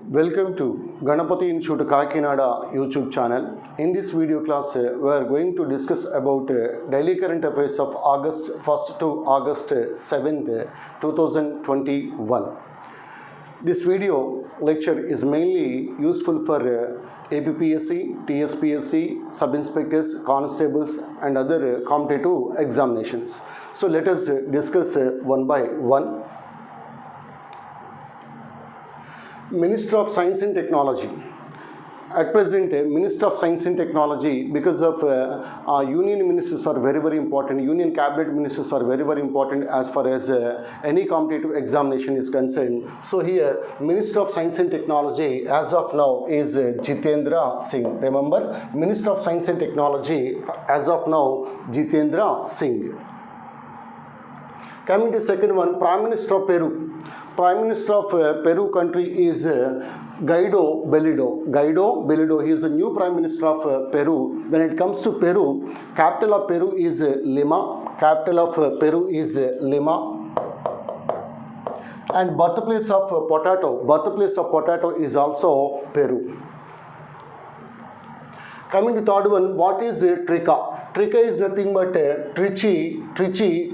Welcome to Ganapati Institute Kakinada YouTube channel. In this video class, we are going to discuss about daily current affairs of August 1st to August 7th, 2021. This video lecture is mainly useful for APPSC, TSPSC, sub-inspectors, constables and other competitive examinations. So let us discuss one by one. Minister of Science and Technology. At present, Minister of Science and Technology, because of union ministers are very important, union cabinet ministers are very important as far as any competitive examination is concerned. So here, Minister of Science and Technology as of now is Jitendra Singh. Remember, Minister of Science and Technology as of now, Jitendra Singh. Coming to second one, Prime Minister of Peru. Prime Minister of Peru country is Guaido Bellido. Guaido Bellido, he is the new Prime Minister of Peru. When it comes to Peru, capital of Peru is Lima. Capital of Peru is Lima. And birthplace of potato is also Peru. Coming to third one, what is Trica? Trica is nothing but Trichy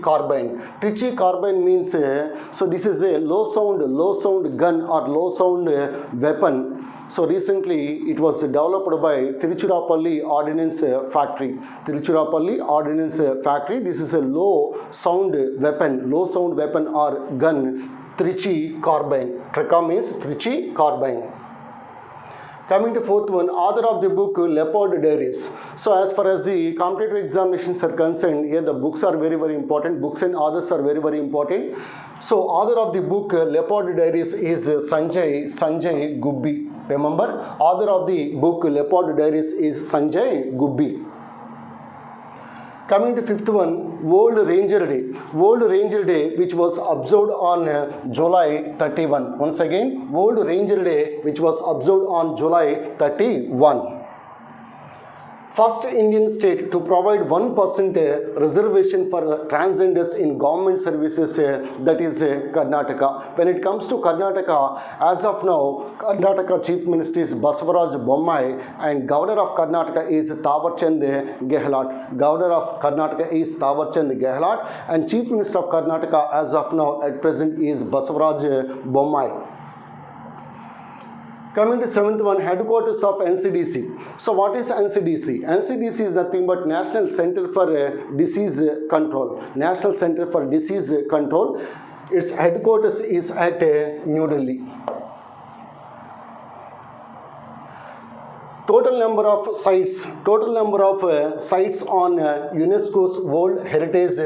carbine. Trichy carbine means, so this is a low sound gun or low sound weapon. So recently it was developed by Tiruchirappalli Ordnance Factory. Tiruchirappalli Ordnance Factory. This is a low sound weapon or gun, Trichy carbine. Trica means Trichy carbine. Coming to fourth one, author of the book Leopard Diaries. So as far as the competitive examinations are concerned, here the books are very important. Books and authors are very important. So author of the book Leopard Diaries is Sanjay Gubbi. Remember, author of the book Leopard Diaries is Sanjay Gubbi. Coming to fifth one, World Ranger Day. World Ranger Day, which was observed on July 31. Once again, World Ranger Day, which was observed on July 31. First Indian state to provide 1% reservation for transgenders in government services, that is Karnataka. When it comes to Karnataka, as of now, Karnataka Chief Minister is Basavaraj Bommai and Governor of Karnataka is Thawarchand Gehlot. Governor of Karnataka is Thawarchand Gehlot and Chief Minister of Karnataka as of now at present is Basavaraj Bommai. Coming to seventh one, headquarters of NCDC. So what is NCDC? NCDC is nothing but National Center for Disease Control. National Center for Disease Control. Its headquarters is at New Delhi. Total number of sites on UNESCO's World Heritage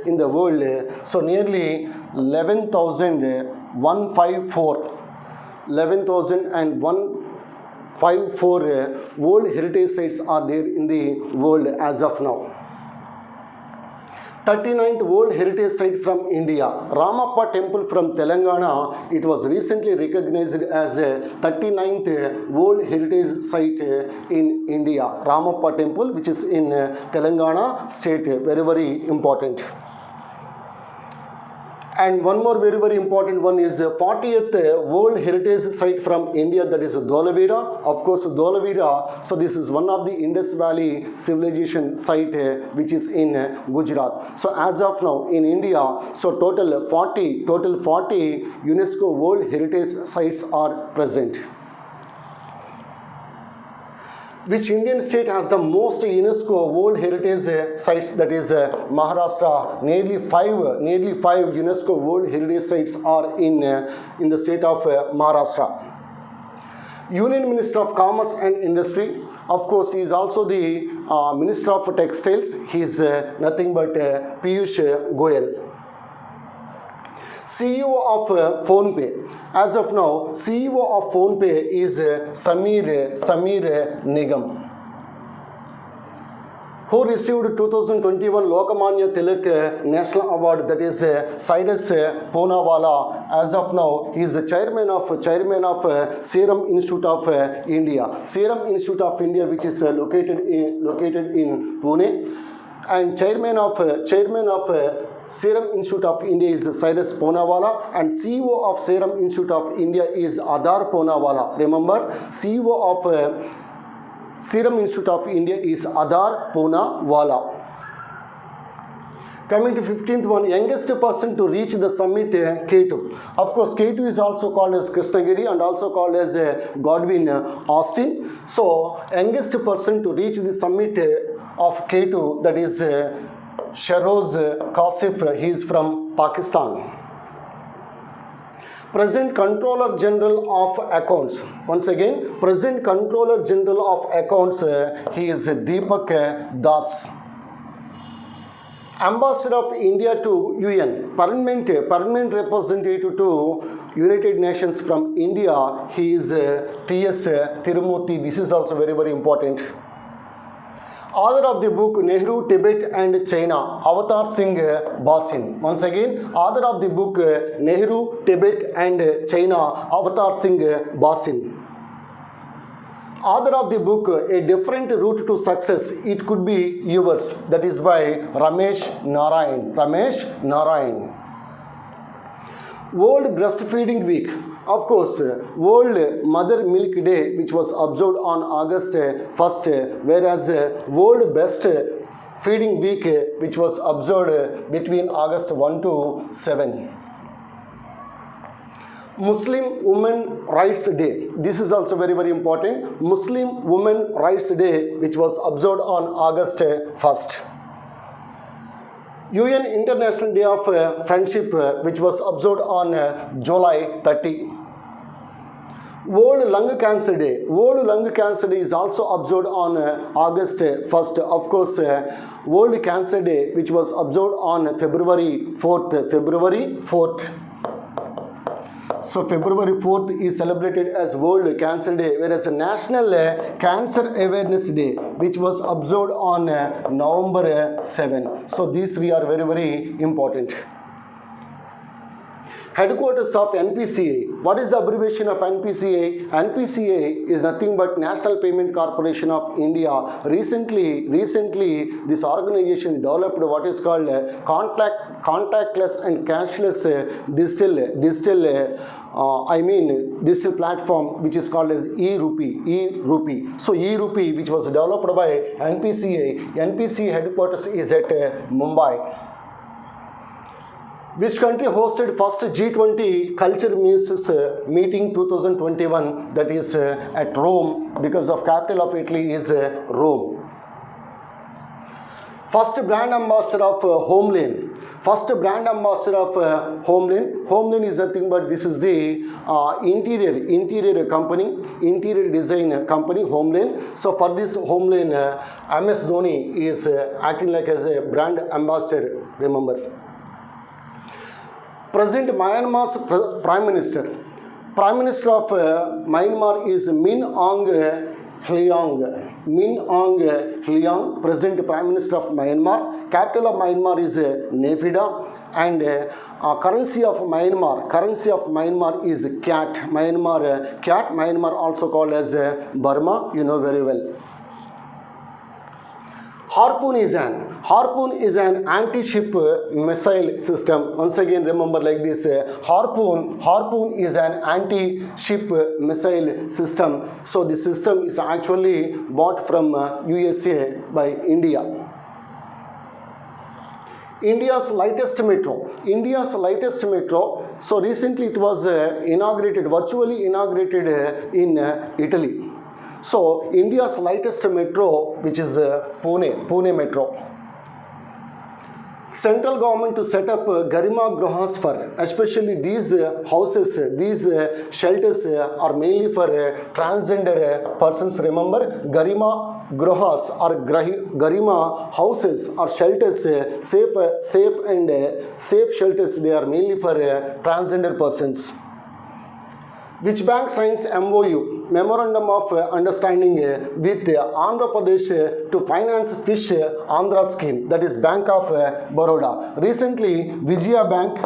in the world. So nearly 11,154 World Heritage Sites are there in the world as of now. 39th World Heritage Site from India. Ramappa Temple from Telangana. It was recently recognized as a 39th World Heritage Site in India. Ramappa Temple, which is in Telangana state. Very important. And one more very important one is 40th World Heritage Site from India, that is Dholavira. Of course, Dholavira, so this is one of the Indus Valley Civilization site which is in Gujarat. So as of now in India, so total 40 UNESCO World Heritage Sites are present. Which Indian state has the most UNESCO World Heritage Sites? That is Maharashtra. Nearly five UNESCO World Heritage Sites are in the state of Maharashtra. Union Minister of Commerce and Industry. Of course, he is also the Minister of Textiles. He is nothing but Piyush Goyal. CEO of PhonePe. As of now, CEO of PhonePe is Samir Nigam, who received 2021 Lokmanya Tilak National Award, that is Cyrus Poonawalla. As of now, he is the chairman of Serum Institute of India. Serum Institute of India, which is located in Pune, and chairman of Serum Institute of India is Cyrus Poonawalla, and CEO of Serum Institute of India is Adar Poonawalla. Remember, CEO of Serum Institute of India is Adar Poonawalla. Coming to 15th one, youngest person to reach the summit, K2. Of course, K2 is also called as Krishnagiri and also called as Godwin Austin. So, youngest person to reach the summit of K2, that is Sharoz Kasif. He is from Pakistan. Present Controller General of Accounts. Once again, Present Controller General of Accounts, he is Deepak Das. Ambassador of India to UN, permanent representative to United Nations from India, he is T.S. Tirumurthy. This is also very, very important. Author of the book Nehru, Tibet and China, Avatar Singh Bhasin. Once again, author of the book Nehru, Tibet and China, Avatar Singh Bhasin. Author of the book A Different Route to Success, It Could Be Yours, that is by Ramesh Narayan. World Breastfeeding Week. Of course, World Mother Milk Day, which was observed on August 1st, whereas World Breast Feeding Week, which was observed between August 1 to 7. Muslim Women Rights Day. This is also very, very important. Muslim Women Rights Day, which was observed on August 1st. UN International Day of Friendship, which was observed on July 30. World Lung Cancer Day. World Lung Cancer Day is also observed on August 1st. Of course, World Cancer Day, which was observed on February 4th. So February 4th is celebrated as World Cancer Day, whereas National Cancer Awareness Day, which was observed on November 7. So these three are very, very important. Headquarters of NPCI. What is the abbreviation of NPCI? NPCI is nothing but National Payment Corporation of India. Recently, this organization developed what is called contactless and cashless digital platform, which is called as e-Rupee. So e-Rupee, which was developed by NPCI. NPCI headquarters is at Mumbai. Which country hosted first G20 Culture Ministers meeting 2021, that is at Rome, because of capital of Italy is Rome. First brand ambassador of Homelane. First brand ambassador of Homelane. Homelane is nothing but this is the interior company, interior design company, Homelane. So for this Homelane, MS Dhoni is acting like as a brand ambassador, remember. Present Myanmar's Prime Minister. Prime Minister of Myanmar is Min Aung Hlaing. Present Prime Minister of Myanmar. Capital of Myanmar is Naypyidaw. And currency of Myanmar is Kyat. Myanmar also called as Burma, you know very well. Harpoon is an anti-ship missile system. Once again, remember like this: Harpoon is an anti-ship missile system. So the system is actually bought from USA by India. India's lightest metro. So recently it was virtually inaugurated in Italy. So India's lightest metro, which is Pune Metro. Central government to set up Garima Grahas for, especially these houses, these shelters are mainly for transgender persons. Remember, Garima Grahas or Garima houses or shelters, safe shelters, they are mainly for transgender persons. Which bank signs MOU, Memorandum of Understanding, with Andhra Pradesh to finance Fish Andhra scheme, that is Bank of Baroda. Recently, Vijaya Bank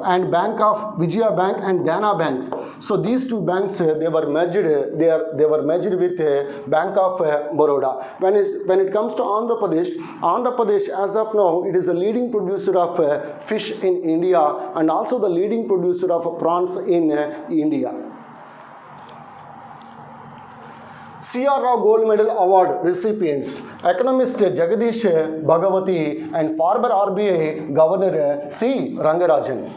and Bank of Vijaya Bank and Dana Bank. So these two banks they were merged. They were merged with Bank of Baroda. When it comes to Andhra Pradesh as of now it is the leading producer of fish in India and also the leading producer of prawns in India. C.R. Rao Gold Medal Award recipients: economist Jagadish Bhagawati and former RBI Governor C. Rangarajan.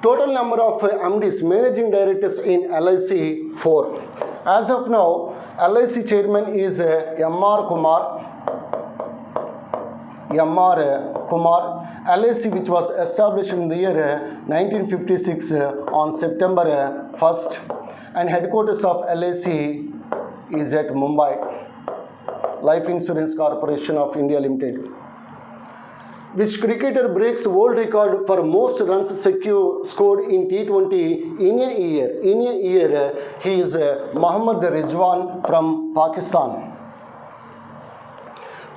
Total number of MDs, managing directors in LIC 4. As of now, LIC chairman is M.R. Kumar. LIC, which was established in the year 1956 on September 1st, and headquarters of LIC is at Mumbai. Life Insurance Corporation of India Limited. Which cricketer breaks world record for most runs scored in T20 in a year? He is Mohammad Rizwan from Pakistan.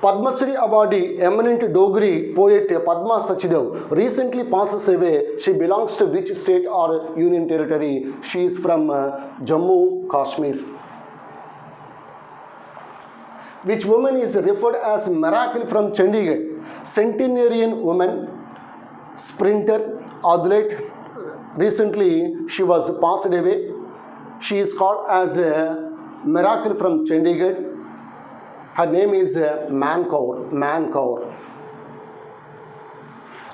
Padma Shri awardee, eminent Dogri poet Padma Sachdev recently passes away. She belongs to which state or union territory? She is from Jammu, Kashmir. Which woman is referred as miracle from Chandigarh? Centenarian woman, sprinter, athlete. Recently she was passed away. She is called as a miracle from Chandigarh. Her name is Mankaur.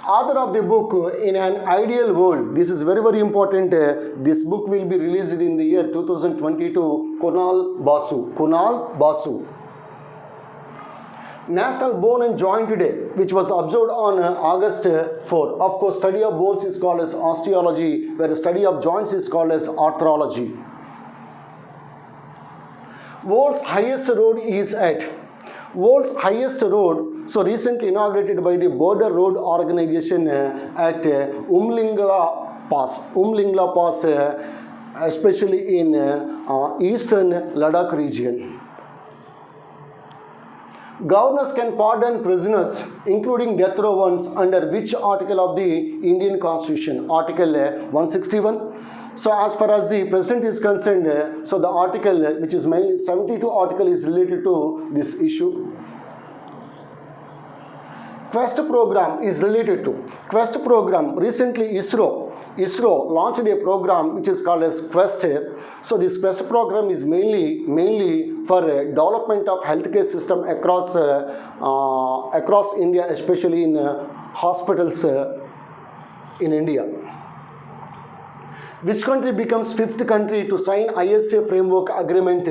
Author of the book In an Ideal World. This is very, very important. This book will be released in the year 2022. Kunal Basu. National Bone and Joint Day, which was observed on August 4. Of course, study of bones is called as osteology, where study of joints is called as arthrology. World's highest road is at? World's highest road, so recently inaugurated by the Border Road Organization at Umlingla Pass, especially in eastern Ladakh region. Governors can pardon prisoners, including death row ones, under which article of the Indian Constitution? Article 161. So as far as the president is concerned, so the article, which is mainly 72 article, is related to this issue. Quest program is related to. Quest program, recently ISRO launched a program which is called as Quest. So this Quest program is mainly for development of healthcare system across India, especially in hospitals in India. Which country becomes fifth country to sign ISA framework agreement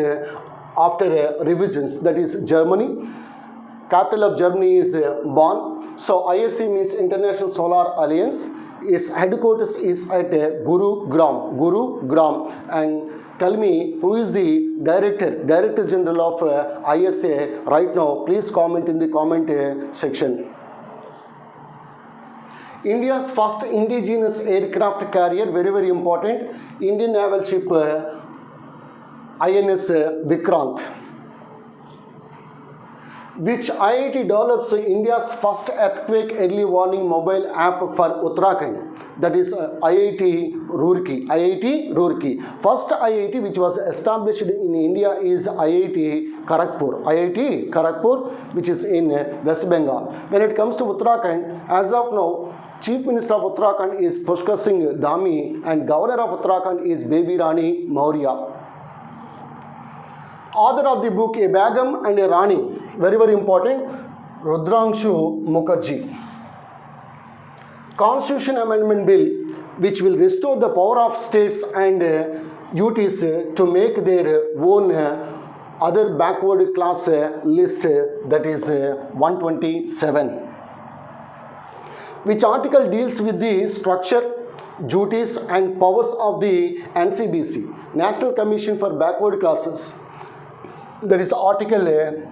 after revisions? That is Germany. Capital of Germany is Bonn. So ISA means International Solar Alliance. Its headquarters is at Gurugram. And tell me, who is the Director General of ISA right now? Please comment in the comment section. India's first indigenous aircraft carrier, very, very important, Indian naval ship INS Vikrant. Which IIT develops India's first earthquake early warning mobile app for Uttarakhand? That is IIT Roorkee. First IIT which was established in India is IIT Kharagpur, which is in West Bengal. When it comes to Uttarakhand, as of now, Chief Minister of Uttarakhand is Pushkar Singh Dhami and Governor of Uttarakhand is Baby Rani Maurya. Author of the book A Begum and a Rani, very, very important, Rudrangshu Mukherjee. Constitution Amendment Bill, which will restore the power of states and UTs to make their own other backward class list, that is 127. Which article deals with the structure, duties and powers of the NCBC, National Commission for Backward Classes? That is Article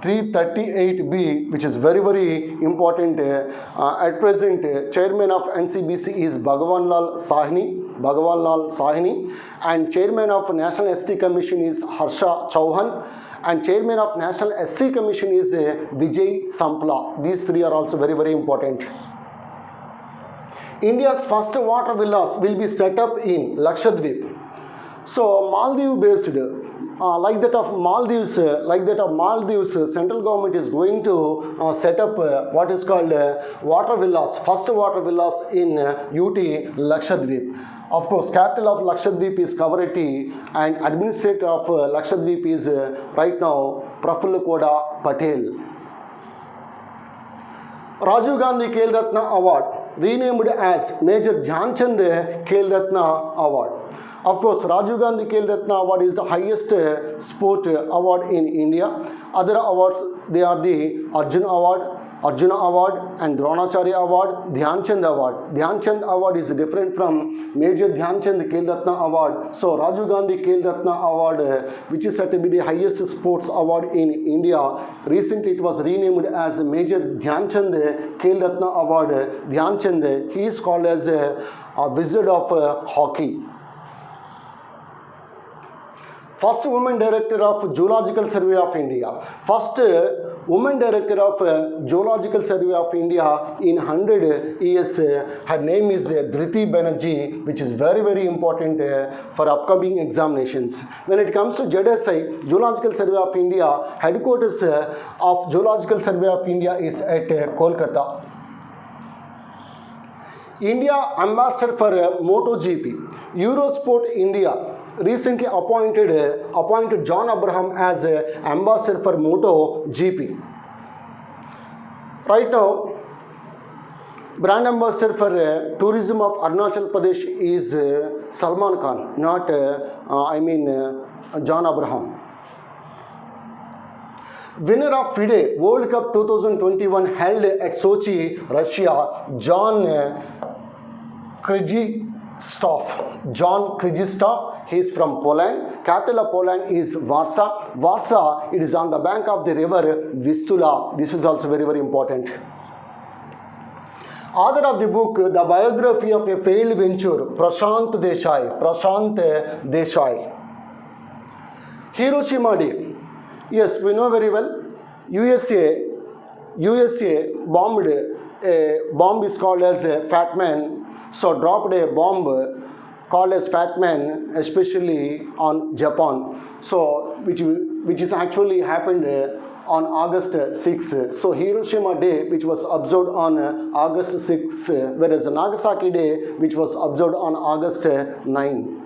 338B, which is very, very important. At present, Chairman of NCBC is Bhagwan Lal Sahni, and Chairman of National ST Commission is Harsha Chauhan, and Chairman of National SC Commission is Vijay Sampla. These three are also very, very important. India's first water villas will be set up in Lakshadweep. So Maldives based, like that of Maldives, central government is going to set up what is called water villas, first water villas in UT Lakshadweep. Of course, capital of Lakshadweep is Kavaratti and administrator of Lakshadweep is right now Prafulla Koda Patel. Rajiv Gandhi Khel Ratna Award renamed as Major Dhyan Chand Khel Ratna Award. Of course, Rajiv Gandhi Khel Ratna Award is the highest sport award in India. Other awards, they are the Arjuna Award and Dronacharya Award, Dhyan Chand Award. Dhyan Chand Award is different from Major Dhyan Chand Khel Ratna Award. So Rajiv Gandhi Khel Ratna Award, which is said to be the highest sports award in India, recently it was renamed as Major Dhyan Chand Khel Ratna Award. Dhyan Chand, he is called as a wizard of hockey. First woman director of Zoological Survey of India. First woman director of Zoological Survey of India in 100 years. Her name is Dhriti Banerjee, which is very, very important for upcoming examinations. When it comes to ZSI, Zoological Survey of India, headquarters of Zoological Survey of India is at Kolkata. India ambassador for MotoGP. Eurosport India recently appointed John Abraham as ambassador for MotoGP. Right now, brand ambassador for tourism of Arunachal Pradesh is Salman Khan, not John Abraham. Winner of FIDE World Cup 2021 held at Sochi, Russia, John Krzysztof. He is from Poland. Capital of Poland is Warsaw. Warsaw, it is on the bank of the river Vistula. This is also very, very important. Author of the book, The Biography of a Failed Venture, Prashant Desai. Hiroshima Day. Yes, we know very well. USA bombed. A bomb is called as a Fat Man. So dropped a bomb called as Fat Man, especially on Japan. So which is actually happened on August 6. So Hiroshima Day, which was observed on August 6, whereas Nagasaki Day, which was observed on August 9.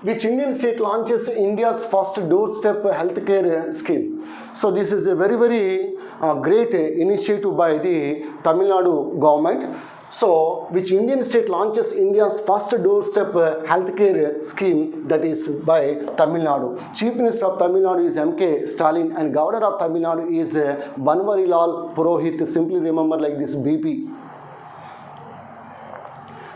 Which Indian state launches India's first doorstep healthcare scheme? So this is a very, very great initiative by the Tamil Nadu government. So which Indian state launches India's first doorstep healthcare scheme, that is by Tamil Nadu. Chief Minister of Tamil Nadu is M.K. Stalin and Governor of Tamil Nadu is Banwarilal Purohit. Simply remember like this, BP.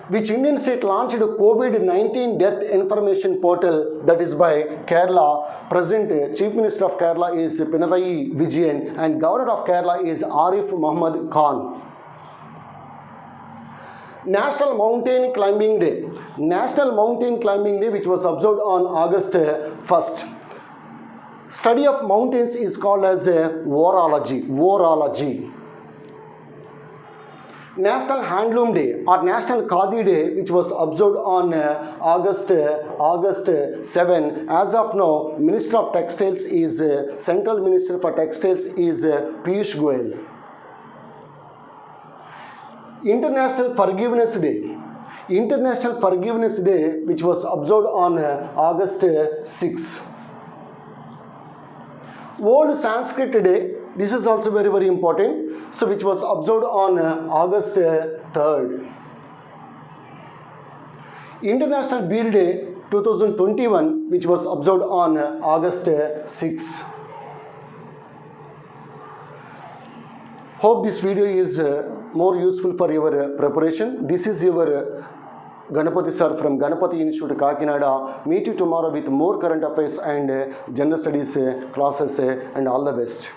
Which Indian state launched COVID-19 death information portal, that is by Kerala. Present Chief Minister of Kerala is Pinarayi Vijayan and Governor of Kerala is Arif Muhammad Khan. National Mountain Climbing Day. National Mountain Climbing Day, which was observed on August 1st. Study of mountains is called as Vorology. National Handloom Day or National Khadi Day, which was observed on August 7. As of now, Minister of Textiles is Central Minister for Textiles is Piyush Goyal. International Forgiveness Day. International Forgiveness Day, which was observed on August 6. World Sanskrit Day. This is also very, very important. So which was observed on August 3rd. International Beer Day 2021, which was observed on August 6. Hope this video is more useful for your preparation. This is your Ganapati sir from Ganapati Institute Kakinada. Meet you tomorrow with more current affairs and general studies classes and all the best.